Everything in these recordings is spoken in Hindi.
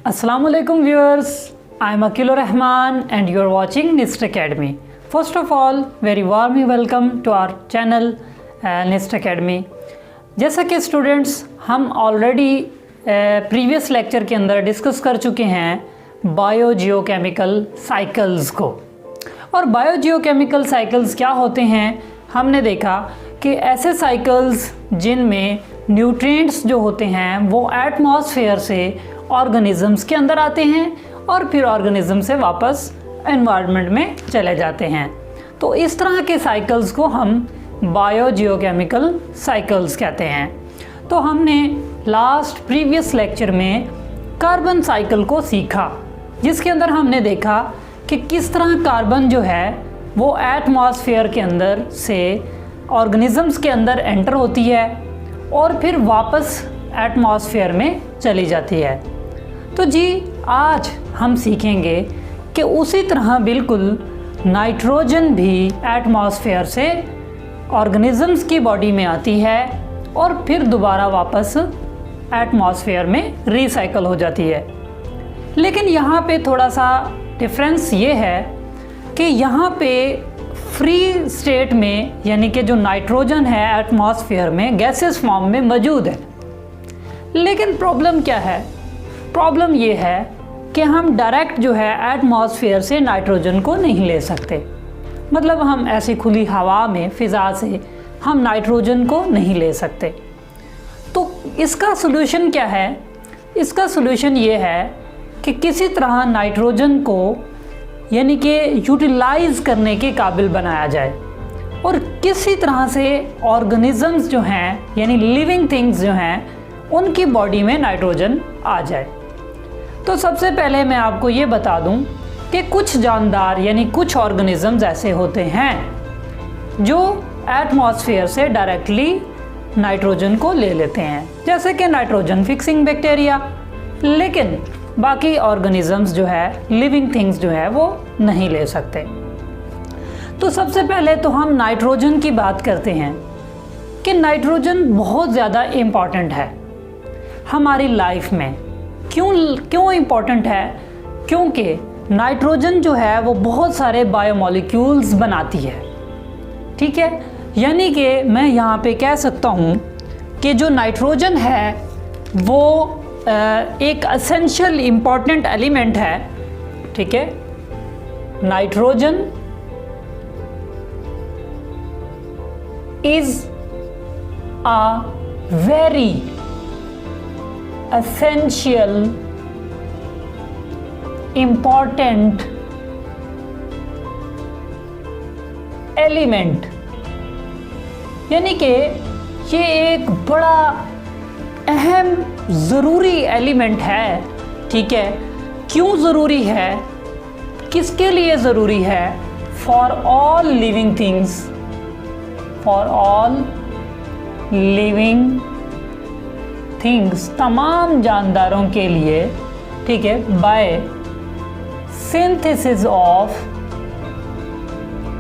Assalamualaikum viewers, I am Akil Rahman and you are watching NIST Academy. First of all, very warmly welcome to our channel NIST Academy. जैसा कि स्टूडेंट्स हम ऑलरेडी प्रीवियस लेक्चर के अंदर डिस्कस कर चुके हैं बायोजियोकेमिकल साइकिल्स को। और बायोजियोकेमिकल साइकिल्स क्या होते हैं, हमने देखा कि ऐसे साइकिल्स जिनमें न्यूट्रिएंट्स जो होते हैं वो एटमॉस्फेयर से ऑर्गेनिजम्स के अंदर आते हैं और फिर ऑर्गेनिज्म से वापस एनवायरनमेंट में चले जाते हैं। तो इस तरह के साइकिल्स को हम बायोजियोकेमिकल साइकिल्स कहते हैं। तो हमने लास्ट प्रीवियस लेक्चर में कार्बन साइकिल को सीखा, जिसके अंदर हमने देखा कि किस तरह कार्बन जो है वो एटमॉस्फेयर के अंदर से ऑर्गेनिजम्स के अंदर एंटर होती है और फिर वापस एटमॉस्फेयर में चली जाती है। तो जी आज हम सीखेंगे कि उसी तरह बिल्कुल नाइट्रोजन भी एटमॉस्फेयर से ऑर्गेनिजम्स की बॉडी में आती है और फिर दोबारा वापस एटमॉस्फेयर में रिसाइकल हो जाती है। लेकिन यहाँ पे थोड़ा सा डिफरेंस ये है कि यहाँ पे फ्री स्टेट में यानी कि जो नाइट्रोजन है एटमॉस्फेयर में गैसेस फॉर्म में मौजूद है। लेकिन प्रॉब्लम क्या है, प्रॉब्लम ये है कि हम डायरेक्ट जो है एटमॉस्फेयर से नाइट्रोजन को नहीं ले सकते। मतलब हम ऐसी खुली हवा में फ़िज़ा से हम नाइट्रोजन को नहीं ले सकते। तो इसका सलूशन क्या है, इसका सलूशन ये है कि किसी तरह नाइट्रोजन को यानी कि यूटिलाइज़ करने के काबिल बनाया जाए और किसी तरह से ऑर्गेनिजम्स जो हैं यानी लिविंग थिंग्स जो हैं उनकी बॉडी में नाइट्रोजन आ जाए। तो सबसे पहले मैं आपको ये बता दूं कि कुछ जानदार यानी कुछ ऑर्गेनिजम्स ऐसे होते हैं जो एटमॉस्फेयर से डायरेक्टली नाइट्रोजन को ले लेते हैं, जैसे कि नाइट्रोजन फिक्सिंग बैक्टीरिया। लेकिन बाकी ऑर्गेनिजम्स जो है लिविंग थिंग्स जो है वो नहीं ले सकते। तो सबसे पहले तो हम नाइट्रोजन की बात करते हैं कि नाइट्रोजन बहुत ज़्यादा इम्पॉर्टेंट है हमारी लाइफ में। क्यों इम्पॉर्टेंट है? क्योंकि नाइट्रोजन जो है वो बहुत सारे बायोमॉलिक्यूल्स बनाती है। ठीक है, यानी कि मैं यहाँ पे कह सकता हूँ कि जो नाइट्रोजन है वो एक एसेंशियल इम्पॉर्टेंट एलिमेंट है। ठीक है, nitrogen is a very essential important element, यानी कि ये एक बड़ा अहम ज़रूरी एलिमेंट है। ठीक है, क्यों ज़रूरी है, किसके लिए ज़रूरी है? For all living things, for all living things, तमाम जानदारों के लिए। ठीक है, बाय सिंथेसिस ऑफ,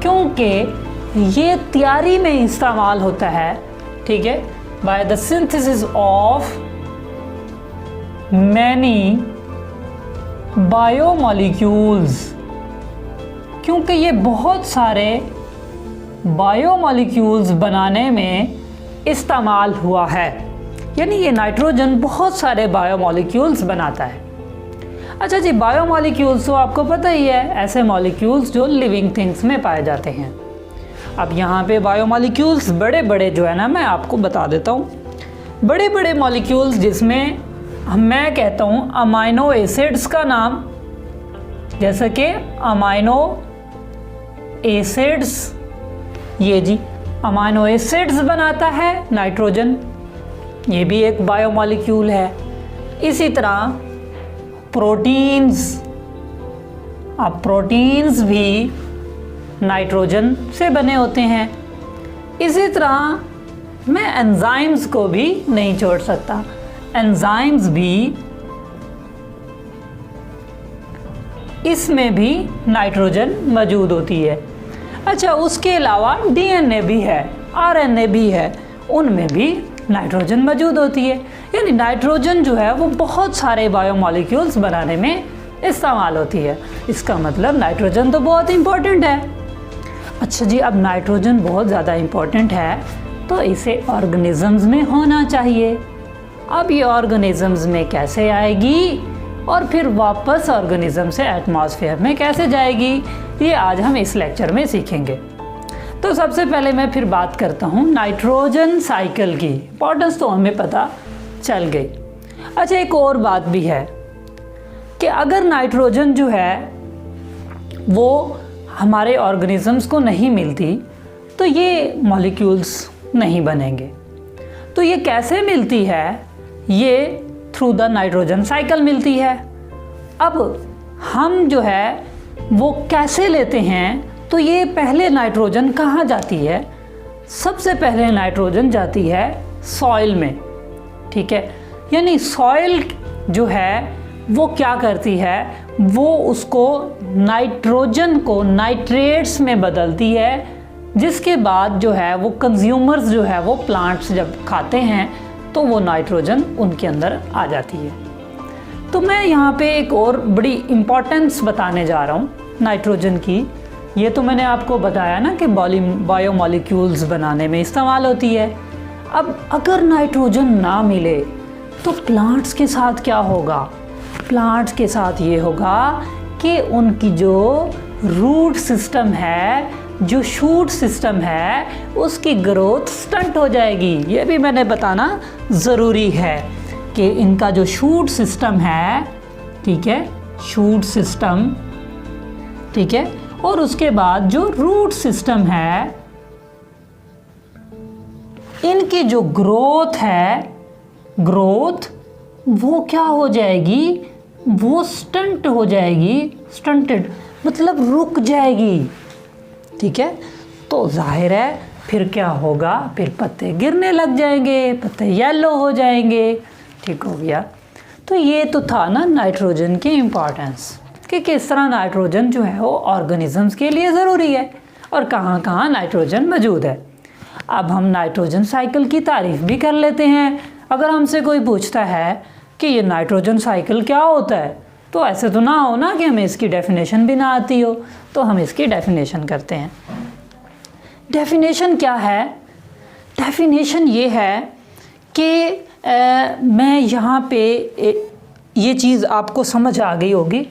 क्योंकि ये तैयारी में इस्तेमाल होता है। ठीक है, by the synthesis of many biomolecules, क्योंकि ये बहुत सारे बायोमॉलिक्यूल्स बनाने में इस्तेमाल हुआ है। यानी ये नाइट्रोजन बहुत सारे बायोमॉलिक्यूल्स बनाता है। अच्छा जी, बायोमॉलिक्यूल्स तो आपको पता ही है, ऐसे मॉलिक्यूल्स जो लिविंग थिंग्स में पाए जाते हैं। अब यहाँ पे बायोमॉलिक्यूल्स बड़े बड़े जो है ना, मैं आपको बता देता हूँ। बड़े बड़े मॉलिक्यूल्स जिसमें मैं कहता हूँ अमाइनो एसिड्स का नाम, जैसे कि अमाइनो एसिड्स, ये जी अमाइनो एसिड्स बनाता है नाइट्रोजन, ये भी एक बायोमॉलिक्यूल है। इसी तरह प्रोटीन्स, अब प्रोटीन्स भी नाइट्रोजन से बने होते हैं। इसी तरह मैं एंजाइम्स को भी नहीं छोड़ सकता, एंजाइम्स भी, इसमें भी नाइट्रोजन मौजूद होती है। अच्छा, उसके अलावा डीएनए भी है, आरएनए भी है, उनमें भी नाइट्रोजन मौजूद होती है। यानी नाइट्रोजन जो है वो बहुत सारे बायोमॉलिक्यूल्स बनाने में इस्तेमाल होती है। इसका मतलब नाइट्रोजन तो बहुत इम्पोर्टेंट है। अच्छा जी, अब नाइट्रोजन बहुत ज़्यादा इम्पोर्टेंट है तो इसे ऑर्गेनिजम्स में होना चाहिए। अब ये ऑर्गेनिजम्स में कैसे आएगी और फिर वापस ऑर्गेनिज्म से एटमॉस्फेयर में कैसे जाएगी, ये आज हम इस लेक्चर में सीखेंगे। तो सबसे पहले मैं फिर बात करता हूँ नाइट्रोजन साइकिल की। इंपॉर्टेंस तो हमें पता चल गई। अच्छा, एक और बात भी है कि अगर नाइट्रोजन जो है वो हमारे ऑर्गेनिजम्स को नहीं मिलती तो ये मॉलिक्यूल्स नहीं बनेंगे। तो ये कैसे मिलती है? ये थ्रू द नाइट्रोजन साइकिल मिलती है। अब हम जो है वो कैसे लेते हैं? तो ये पहले नाइट्रोजन कहाँ जाती है? सबसे पहले नाइट्रोजन जाती है सॉइल में, ठीक है। यानी सॉइल जो है वो क्या करती है, वो उसको नाइट्रोजन को नाइट्रेट्स में बदलती है, जिसके बाद जो है वो कंज्यूमर्स जो है वो प्लांट्स जब खाते हैं तो वो नाइट्रोजन उनके अंदर आ जाती है। तो मैं यहाँ पे एक और बड़ी इम्पोर्टेंस बताने जा रहा हूँ नाइट्रोजन की। ये तो मैंने आपको बताया ना कि बायोमॉलिक्यूल्स बनाने में इस्तेमाल होती है। अब अगर नाइट्रोजन ना मिले तो प्लांट्स के साथ क्या होगा? प्लांट्स के साथ ये होगा कि उनकी जो रूट सिस्टम है, जो शूट सिस्टम है, उसकी ग्रोथ स्टंट हो जाएगी। ये भी मैंने बताना ज़रूरी है कि इनका जो शूट सिस्टम है, ठीक है, शूट सिस्टम, ठीक है, और उसके बाद जो रूट सिस्टम है, इनकी जो ग्रोथ है, ग्रोथ वो क्या हो जाएगी? वो स्टंट हो जाएगी। स्टंटेड मतलब रुक जाएगी, ठीक है। तो जाहिर है फिर क्या होगा? फिर पत्ते गिरने लग जाएंगे, पत्ते येलो हो जाएंगे, ठीक हो गया। तो ये तो था ना नाइट्रोजन की इम्पॉर्टेंस कि किस तरह नाइट्रोजन जो है वो ऑर्गेनिजम्स के लिए ज़रूरी है और कहाँ कहाँ नाइट्रोजन मौजूद है। अब हम नाइट्रोजन साइकिल की तारीफ़ भी कर लेते हैं। अगर हमसे कोई पूछता है कि ये नाइट्रोजन साइकिल क्या होता है, तो ऐसे तो ना हो ना कि हमें इसकी डेफिनेशन भी ना आती हो, तो हम इसकी डेफिनेशन करते हैं। डेफिनेशन क्या है? डेफिनेशन ये है कि मैं यहाँ पे ये चीज़ आपको समझ आ गई होगी,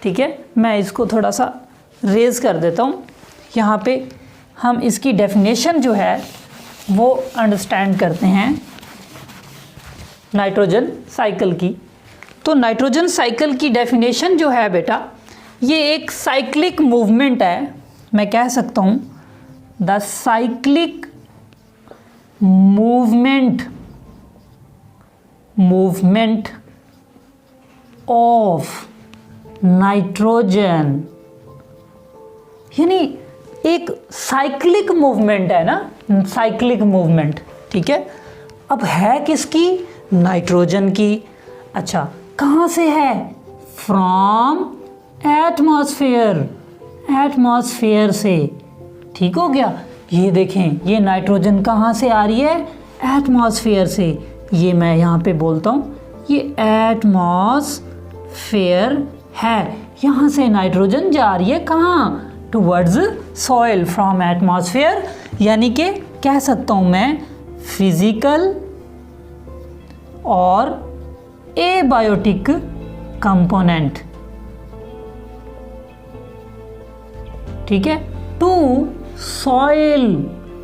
ठीक है। मैं इसको थोड़ा सा रेज़ कर देता हूँ। यहाँ पे हम इसकी डेफिनेशन जो है वो अंडरस्टैंड करते हैं नाइट्रोजन साइकिल की। तो नाइट्रोजन साइकिल की डेफिनेशन जो है बेटा, ये एक साइक्लिक मूवमेंट है। मैं कह सकता हूँ the cyclic movement of nitrogen. यानी एक साइक्लिक मूवमेंट है ना, साइक्लिक मूवमेंट, ठीक है। अब है किसकी? नाइट्रोजन की। अच्छा, कहाँ से है? फ्रॉम एटमॉस्फेयर, एटमॉस्फेयर से, ठीक हो गया। ये देखें, ये नाइट्रोजन कहाँ से आ रही है? एटमॉस्फेयर से। ये मैं यहाँ पे बोलता हूँ ये एटमॉस्फेयर है। यहाँ से नाइट्रोजन जा रही है कहाँ? Towards soil from atmosphere. यानी कि कह सकता हूँ मैं फिजिकल और एबायोटिक कंपोनेंट, ठीक है, टू सॉइल।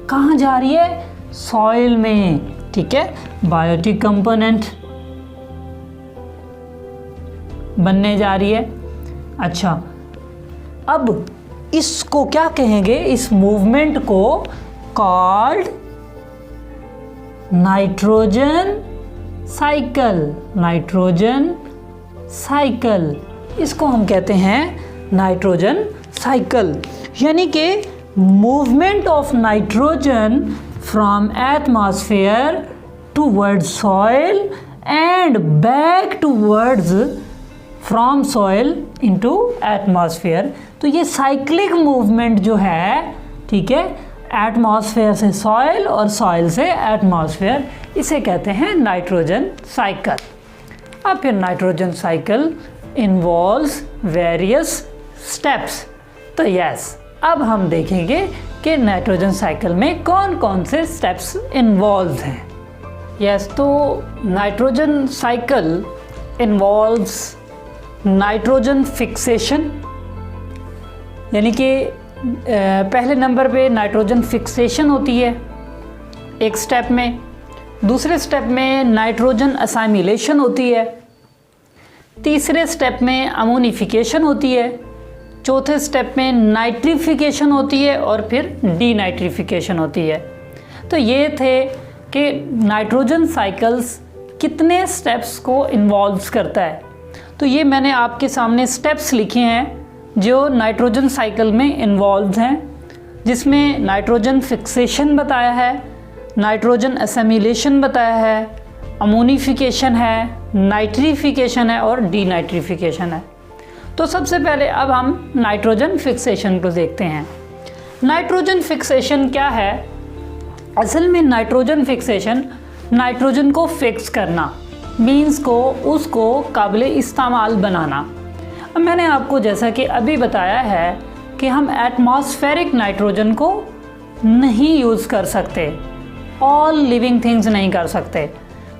कहाँ जा रही है? सॉइल में, ठीक है, बायोटिक कंपोनेंट बनने जा रही है। अच्छा, अब इसको क्या कहेंगे? इस मूवमेंट को called nitrogen cycle, nitrogen cycle, इसको हम कहते हैं नाइट्रोजन साइकिल। यानी कि movement of nitrogen from atmosphere towards soil and back towards from soil into atmosphere. तो ये साइक्लिक मूवमेंट जो है, ठीक है, एटमॉस्फेयर से सॉइल और सॉइल से एटमॉस्फेयर, इसे कहते हैं नाइट्रोजन साइकिल। अब फिर nitrogen cycle involves various steps. तो यस, अब हम देखेंगे कि नाइट्रोजन साइकिल में कौन कौन से स्टेप्स इन्वॉल्व हैं। यस, तो nitrogen cycle involves nitrogen fixation, यानी कि पहले नंबर पे नाइट्रोजन फिक्सेशन होती है एक स्टेप में। दूसरे स्टेप में नाइट्रोजन असाइमिलेशन होती है। तीसरे स्टेप में अमोनिफिकेशन होती है। चौथे स्टेप में नाइट्रिफिकेशन होती है और फिर डीनाइट्रिफिकेशन होती है। तो ये थे कि नाइट्रोजन साइकिल्स कितने स्टेप्स को इन्वॉल्व करता है। तो ये मैंने आपके सामने स्टेप्स लिखे हैं जो नाइट्रोजन साइकिल में इन्वॉल्व हैं, जिसमें नाइट्रोजन फिक्सेशन बताया है, नाइट्रोजन असेमिलेशन बताया है, अमोनिफिकेशन है, नाइट्रिफिकेशन है और डीनाइट्रिफिकेशन है। तो सबसे पहले अब हम नाइट्रोजन फिक्सेशन को देखते हैं। नाइट्रोजन फिक्सेशन क्या है? असल में नाइट्रोजन फिक्सेशन नाइट्रोजन को फिक्स करना, मीन्स को उसको काबिले इस्तेमाल बनाना। अब मैंने आपको जैसा कि अभी बताया है कि हम एटमॉस्फेरिक नाइट्रोजन को नहीं यूज़ कर सकते, ऑल लिविंग थिंग्स नहीं कर सकते।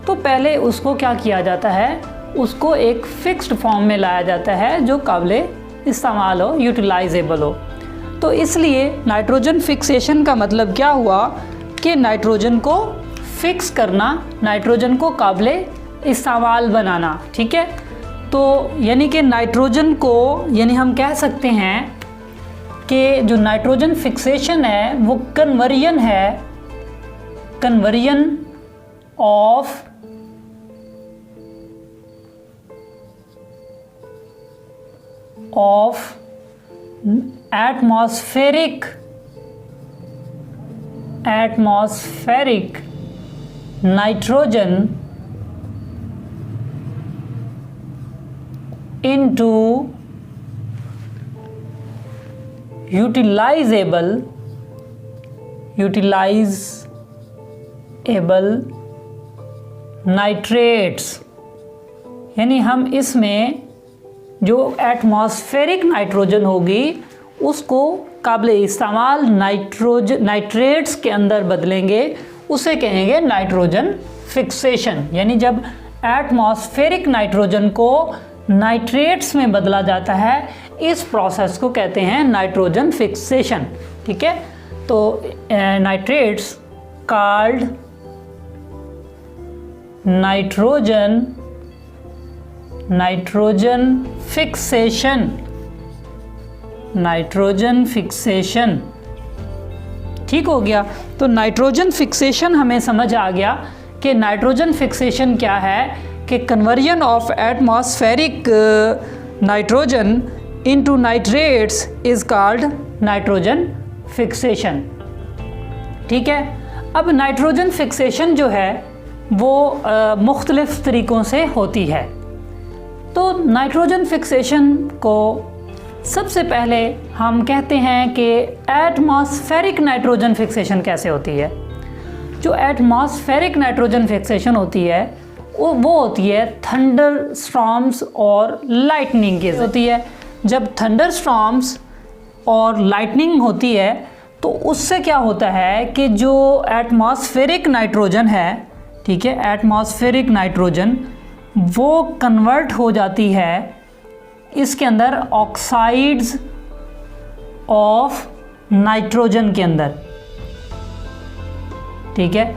तो पहले उसको क्या किया जाता है, उसको एक फिक्स्ड फॉर्म में लाया जाता है जो काबिले इस्तेमाल हो, यूटिलाइजेबल हो। तो इसलिए नाइट्रोजन फिक्सेशन का मतलब क्या हुआ कि नाइट्रोजन को फिक्स करना, नाइट्रोजन को काबिले इस्तेमाल बनाना। ठीक है, तो यानी कि नाइट्रोजन को, यानी हम कह सकते हैं कि जो नाइट्रोजन फिक्सेशन है वो कन्वर्जन है, conversion of atmospheric nitrogen into utilizable nitrates. यानी हम इसमें जो एटमॉस्फेरिक नाइट्रोजन होगी उसको काबिले इस्तेमाल नाइट्रेट्स के अंदर बदलेंगे, उसे कहेंगे नाइट्रोजन फिक्सेशन। यानी जब एटमॉस्फेरिक नाइट्रोजन को नाइट्रेट्स में बदला जाता है, इस प्रोसेस को कहते हैं नाइट्रोजन फिक्सेशन। ठीक है, तो नाइट्रेट्स कॉल्ड नाइट्रोजन फिक्सेशन। ठीक हो गया। तो नाइट्रोजन फिक्सेशन हमें समझ आ गया कि नाइट्रोजन फिक्सेशन क्या है, कि conversion of atmospheric nitrogen into nitrates is called nitrogen fixation. ठीक है, अब नाइट्रोजन फिक्सेशन जो है वो मुख्तलिफ तरीक़ों से होती है। तो नाइट्रोजन फिक्सेशन को सबसे पहले हम कहते हैं कि एटमॉस्फेरिक नाइट्रोजन फिक्सेशन कैसे होती है। जो एटमॉस्फेरिक नाइट्रोजन फिक्सेशन होती है वो होती है थंडर स्टॉर्म्स और लाइटनिंग की होती है। जब थंडर स्टॉर्म्स और लाइटनिंग होती है तो उससे क्या होता है कि जो एटमॉस्फेरिक नाइट्रोजन है, ठीक है, एटमॉस्फेरिक नाइट्रोजन वो कन्वर्ट हो जाती है इसके अंदर ऑक्साइड्स ऑफ नाइट्रोजन के अंदर। ठीक है,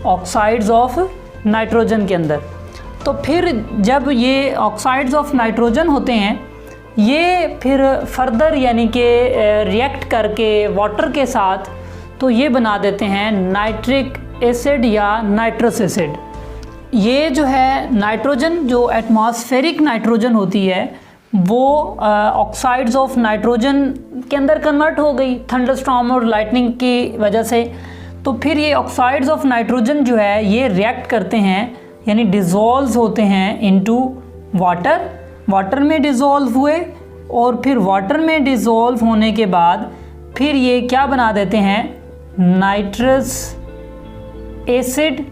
ऑक्साइड्स ऑफ नाइट्रोजन के अंदर। तो फिर जब ये ऑक्साइड्स ऑफ नाइट्रोजन होते हैं, ये फिर फर्दर यानी कि रिएक्ट करके वाटर के साथ तो ये बना देते हैं नाइट्रिक एसिड या नाइट्रस एसिड। ये जो है नाइट्रोजन, जो एटमॉस्फेरिक नाइट्रोजन होती है वो ऑक्साइड्स ऑफ नाइट्रोजन के अंदर कन्वर्ट हो गई थंडरस्टॉर्म और लाइटनिंग की वजह से। तो फिर ये ऑक्साइड्स ऑफ नाइट्रोजन जो है ये रिएक्ट करते हैं, यानी डिज़ोल्व होते हैं इनटू वाटर। वाटर में डिज़ोल्व हुए और फिर वाटर में डिज़ोल्व होने के बाद फिर ये क्या बना देते हैं, नाइट्रस एसिड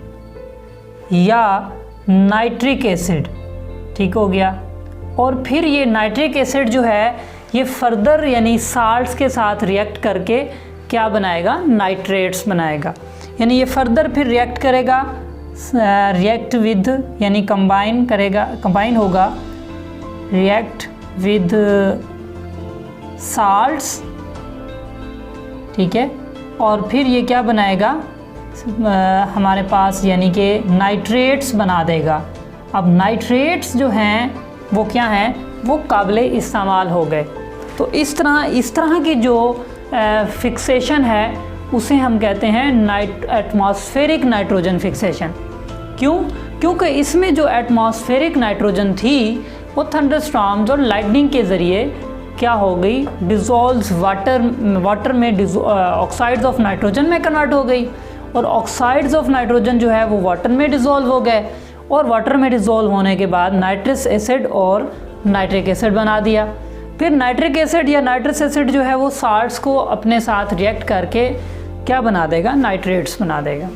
या नाइट्रिक एसिड, ठीक हो गया। और फिर ये नाइट्रिक एसिड जो है ये फर्दर यानी साल्ट्स के साथ रिएक्ट करके क्या बनाएगा, नाइट्रेट्स बनाएगा। यानी ये फर्दर फिर रिएक्ट करेगा, रिएक्ट विद यानी कंबाइन करेगा, कंबाइन होगा रिएक्ट विद साल्ट्स, ठीक है। और फिर ये क्या बनाएगा हमारे पास यानी कि नाइट्रेट्स बना देगा। अब नाइट्रेट्स जो हैं वो क्या हैं, वो काबिले इस्तेमाल हो गए। तो इस तरह की जो फिक्सेशन है उसे हम कहते हैं एटमॉस्फेरिक नाइट्रोजन फिक्सेशन। क्यों? क्योंकि इसमें जो एटमॉस्फेरिक नाइट्रोजन थी वो थंडरस्टॉर्म्स और लाइटनिंग के ज़रिए क्या हो गई, डिज़ोल्व वाटर में ऑक्साइड्स ऑफ नाइट्रोजन में कन्वर्ट हो गई। और ऑक्साइड्स ऑफ नाइट्रोजन जो है वो वाटर में डिज़ोल्व हो गए, और वाटर में डिज़ोल्व होने के बाद नाइट्रस एसिड और नाइट्रिक एसिड बना दिया। फिर नाइट्रिक एसिड या नाइट्रस एसिड जो है वो साल्ट्स को अपने साथ रिएक्ट करके क्या बना देगा, नाइट्रेट्स बना देगा,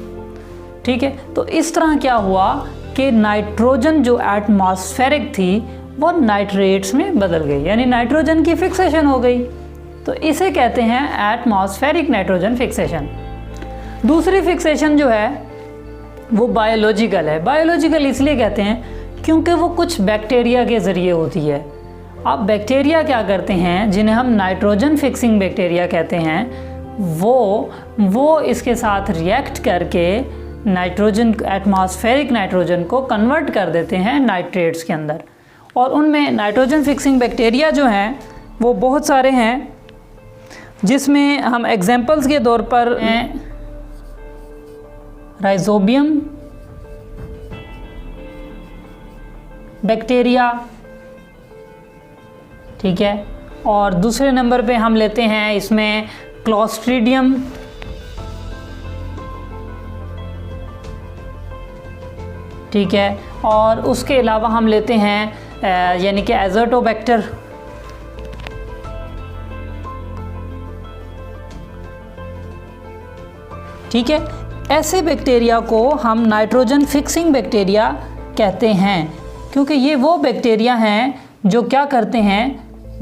ठीक है। तो इस तरह क्या हुआ कि नाइट्रोजन जो एटमॉस्फेरिक थी वो नाइट्रेट्स में बदल गई, यानी नाइट्रोजन की फिक्सेशन हो गई। तो इसे कहते हैं एटमॉस्फेरिक नाइट्रोजन फिक्सेशन। दूसरी फिक्सेशन जो है वो बायोलॉजिकल है। बायोलॉजिकल इसलिए कहते हैं क्योंकि वो कुछ बैक्टीरिया के ज़रिए होती है। अब बैक्टीरिया क्या करते हैं, जिन्हें हम नाइट्रोजन फिक्सिंग बैक्टीरिया कहते हैं, वो इसके साथ रिएक्ट करके नाइट्रोजन, एटमॉस्फेरिक नाइट्रोजन को कन्वर्ट कर देते हैं नाइट्रेट्स के अंदर। और उनमें नाइट्रोजन फिक्सिंग बैक्टीरिया जो हैं वो बहुत सारे हैं, जिसमें हम एग्जांपल्स के तौर पर हैं राइजोबियम बैक्टीरिया, ठीक है। और दूसरे नंबर पे हम लेते हैं इसमें क्लोस्ट्रीडियम, ठीक है। और उसके अलावा हम लेते हैं यानी कि एजोटोबैक्टर, ठीक है। ऐसे बैक्टीरिया को हम नाइट्रोजन फिक्सिंग बैक्टीरिया कहते हैं, क्योंकि ये वो बैक्टीरिया हैं जो क्या करते हैं,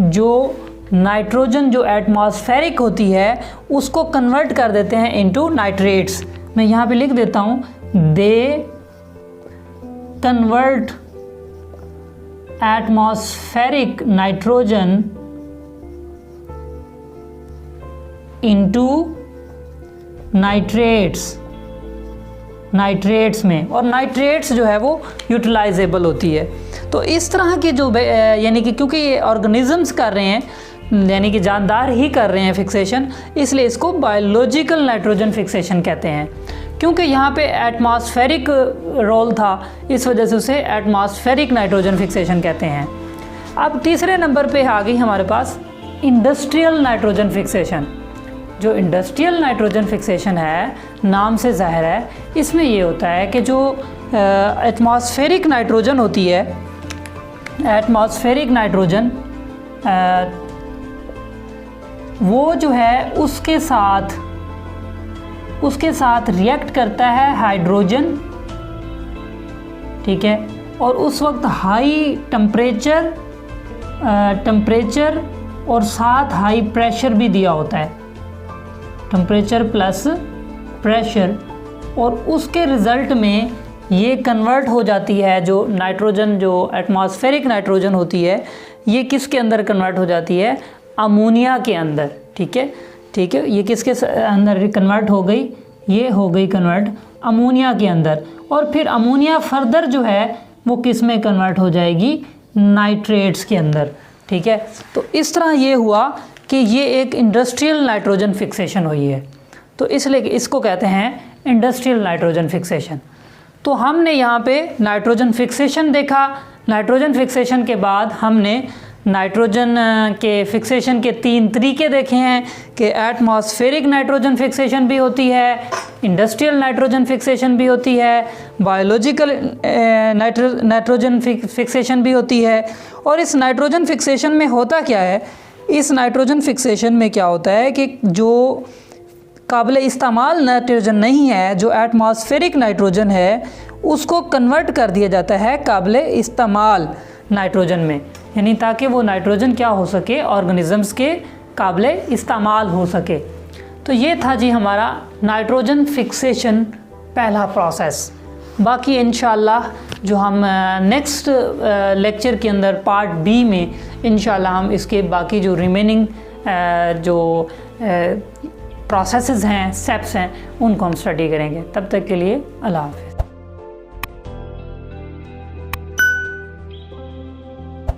जो नाइट्रोजन जो एटमॉस्फेरिक होती है उसको कन्वर्ट कर देते हैं इनटू नाइट्रेट्स। मैं यहाँ पे लिख देता हूँ, they convert atmospheric nitrogen into nitrates में, और नाइट्रेट्स जो है वो यूटिलाइजेबल होती है। तो इस तरह के जो यानी कि क्योंकि ये ऑर्गेनिजम्स कर रहे हैं, यानी कि जानदार ही कर रहे हैं फिक्सेशन, इसलिए इसको बायोलॉजिकल नाइट्रोजन फिक्सेशन कहते हैं। क्योंकि यहाँ पे एटमॉस्फेरिक रोल था, इस वजह से उसे एटमॉस्फेरिक नाइट्रोजन फिक्सेशन कहते हैं। अब तीसरे नंबर पे आ गई हमारे पास इंडस्ट्रियल नाइट्रोजन फिक्सेशन। जो इंडस्ट्रियल नाइट्रोजन फिक्सेशन है, नाम से ज़ाहिर है, इसमें ये होता है कि जो एटमॉस्फेरिक नाइट्रोजन होती है, एटमॉस्फेरिक नाइट्रोजन वो जो है उसके साथ रिएक्ट करता है हाइड्रोजन, ठीक है। और उस वक्त हाई टेम्परेचर और साथ हाई प्रेशर भी दिया होता है, टेम्परेचर प्लस प्रेशर, और उसके रिज़ल्ट में ये कन्वर्ट हो जाती है जो नाइट्रोजन, जो एटमॉस्फेरिक नाइट्रोजन होती है, ये किसके अंदर कन्वर्ट हो जाती है, अमोनिया के अंदर, ठीक है, ठीक है। ये किसके अंदर कन्वर्ट हो गई, ये हो गई कन्वर्ट अमोनिया के अंदर। और फिर अमोनिया फर्दर जो है वो किस में कन्वर्ट हो जाएगी, नाइट्रेट्स के अंदर, ठीक है। तो इस तरह ये हुआ कि ये एक इंडस्ट्रियल नाइट्रोजन फिक्सेशन हुई है, तो इसलिए इसको कहते हैं इंडस्ट्रियल नाइट्रोजन फिक्सेशन। तो हमने यहाँ पे नाइट्रोजन फिक्सेशन देखा। नाइट्रोजन फिक्सेशन के बाद हमने नाइट्रोजन के फिक्सेशन के 3 तरीके देखे हैं कि एटमॉस्फेरिक नाइट्रोजन फिक्सेशन भी होती है, इंडस्ट्रियल नाइट्रोजन फिक्सेशन भी होती है, बायोलॉजिकल नाइट्रोजन फिक्सेशन भी होती है। और इस नाइट्रोजन फिक्सेशन में होता क्या है, इस नाइट्रोजन फिक्सेशन में क्या होता है कि जो काबिल इस्तेमाल नाइट्रोजन नहीं है, जो एटमॉस्फेरिक नाइट्रोजन है, उसको कन्वर्ट कर दिया जाता है काबिले इस्तेमाल नाइट्रोजन में, यानी ताकि वो नाइट्रोजन क्या हो सके, ऑर्गेनिजम्स के काबिले इस्तेमाल हो सके। तो ये था जी हमारा नाइट्रोजन फिक्सेशन पहला प्रोसेस। बाकी इंशाल्लाह जो हम नेक्स्ट लेक्चर के अंदर पार्ट बी में इंशाल्लाह हम इसके बाकी जो रिमेनिंग जो प्रोसेसेस हैं, स्टेप्स हैं, उनको हम स्टडी करेंगे। तब तक के लिए अल्लाह हाफ़िज़।